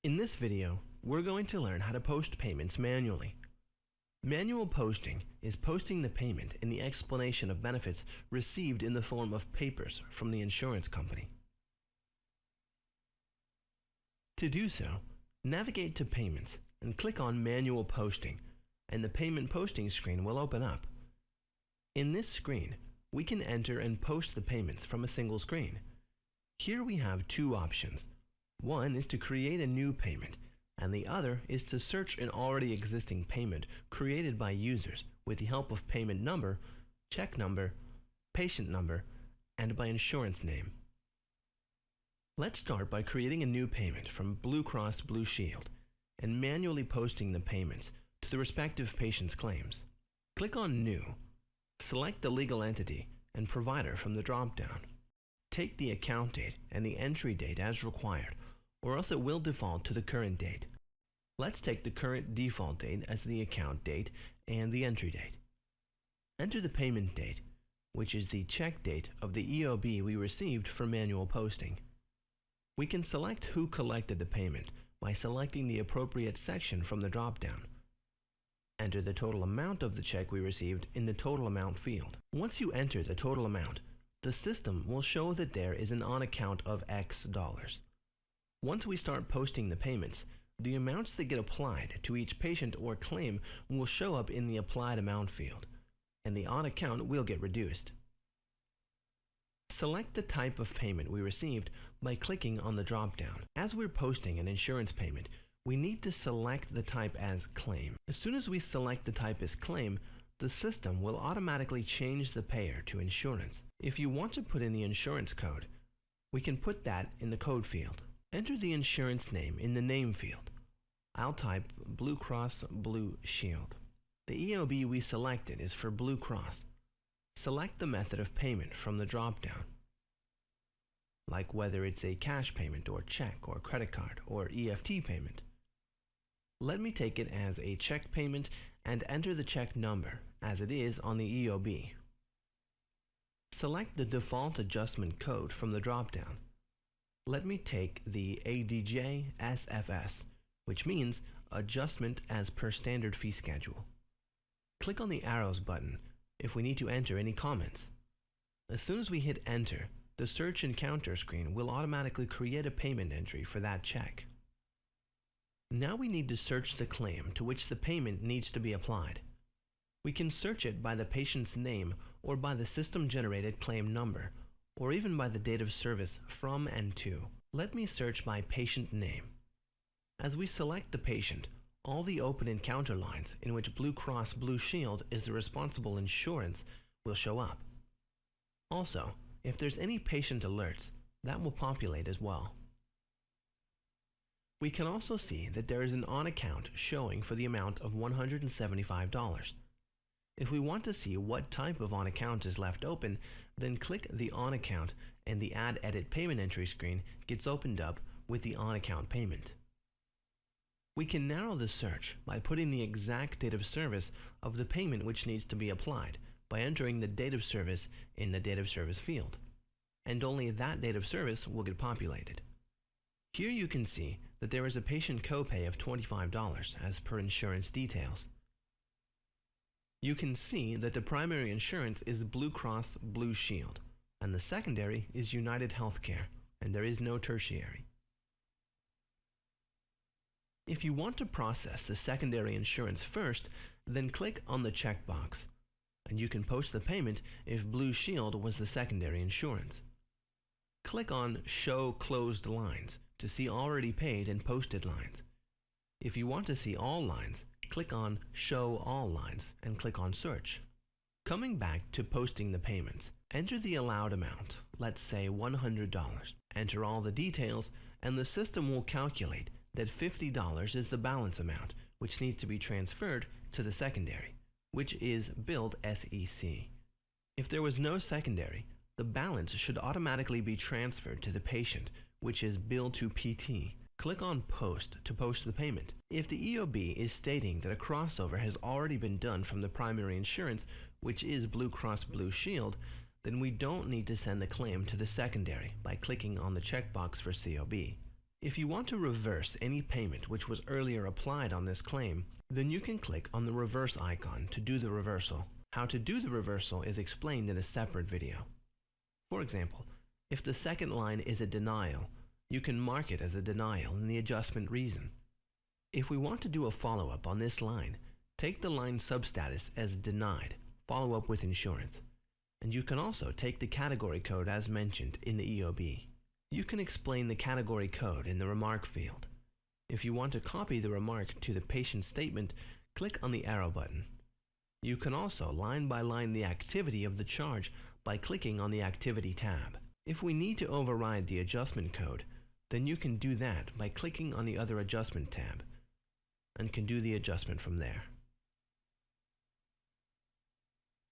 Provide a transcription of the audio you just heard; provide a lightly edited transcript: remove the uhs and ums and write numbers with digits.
In this video, we're going to learn how to post payments manually. Manual posting is posting the payment in the explanation of benefits received in the form of papers from the insurance company. To do so, navigate to Payments and click on Manual Posting, and the payment posting screen will open up. In this screen, we can enter and post the payments from a single screen. Here we have two options. One is to create a new payment, and the other is to search an already existing payment created by users with the help of payment number, check number, patient number, and by insurance name. Let's start by creating a new payment from Blue Cross Blue Shield and manually posting the payments to the respective patient's claims. Click on New, select the legal entity and provider from the drop-down. Take the account date and the entry date as required, or else it will default to the current date. Let's take the current default date as the account date and the entry date. Enter the payment date, which is the check date of the EOB we received for manual posting. We can select who collected the payment by selecting the appropriate section from the drop-down. Enter the total amount of the check we received in the total amount field. Once you enter the total amount, the system will show that there is an on-account of X dollars. Once we start posting the payments, the amounts that get applied to each patient or claim will show up in the Applied Amount field, and the on-account will get reduced. Select the type of payment we received by clicking on the drop-down. As we're posting an insurance payment, we need to select the type as Claim. As soon as we select the type as Claim, the system will automatically change the payer to insurance. If you want to put in the insurance code, we can put that in the code field. Enter the insurance name in the name field. I'll type Blue Cross Blue Shield. The EOB we selected is for Blue Cross. Select the method of payment from the drop-down, like whether it's a cash payment or check or credit card or EFT payment. Let me take it as a check payment and enter the check number as it is on the EOB. Select the default adjustment code from the drop-down. Let me take the ADJ SFS, which means Adjustment as per Standard Fee Schedule. Click on the arrows button if we need to enter any comments. As soon as we hit Enter, the Search Encounter screen will automatically create a payment entry for that check. Now we need to search the claim to which the payment needs to be applied. We can search it by the patient's name or by the system-generated claim number, or even by the date of service from and to. Let me search by patient name. As we select the patient, all the open encounter lines in which Blue Cross Blue Shield is the responsible insurance will show up. Also, if there's any patient alerts, that will populate as well. We can also see that there is an on-account showing for the amount of $175. If we want to see what type of on-account is left open, then click the on-account and the Add Edit Payment Entry screen gets opened up with the on-account payment. We can narrow the search by putting the exact date of service of the payment which needs to be applied by entering the date of service in the date of service field, and only that date of service will get populated. Here you can see that there is a patient copay of $25 as per insurance details. You can see that the primary insurance is Blue Cross Blue Shield, and the secondary is United Healthcare, and there is no tertiary. If you want to process the secondary insurance first, then click on the checkbox, and you can post the payment if Blue Shield was the secondary insurance. Click on Show Closed Lines to see already paid and posted lines. If you want to see all lines, click on Show All Lines and click on Search. Coming back to posting the payments, enter the allowed amount, let's say $100. Enter all the details and the system will calculate that $50 is the balance amount which needs to be transferred to the secondary, which is billed SEC. If there was no secondary, the balance should automatically be transferred to the patient, which is billed to PT. Click on Post to post the payment. If the EOB is stating that a crossover has already been done from the primary insurance, which is Blue Cross Blue Shield, then we don't need to send the claim to the secondary by clicking on the checkbox for COB. If you want to reverse any payment which was earlier applied on this claim, then you can click on the reverse icon to do the reversal. How to do the reversal is explained in a separate video. For example, if the second line is a denial, you can mark it as a denial in the adjustment reason. If we want to do a follow-up on this line, take the line substatus as denied, follow up with insurance. And you can also take the category code as mentioned in the EOB. You can explain the category code in the remark field. If you want to copy the remark to the patient statement, click on the arrow button. You can also line by line the activity of the charge by clicking on the Activity tab. If we need to override the adjustment code, then you can do that by clicking on the Other Adjustment tab and can do the adjustment from there.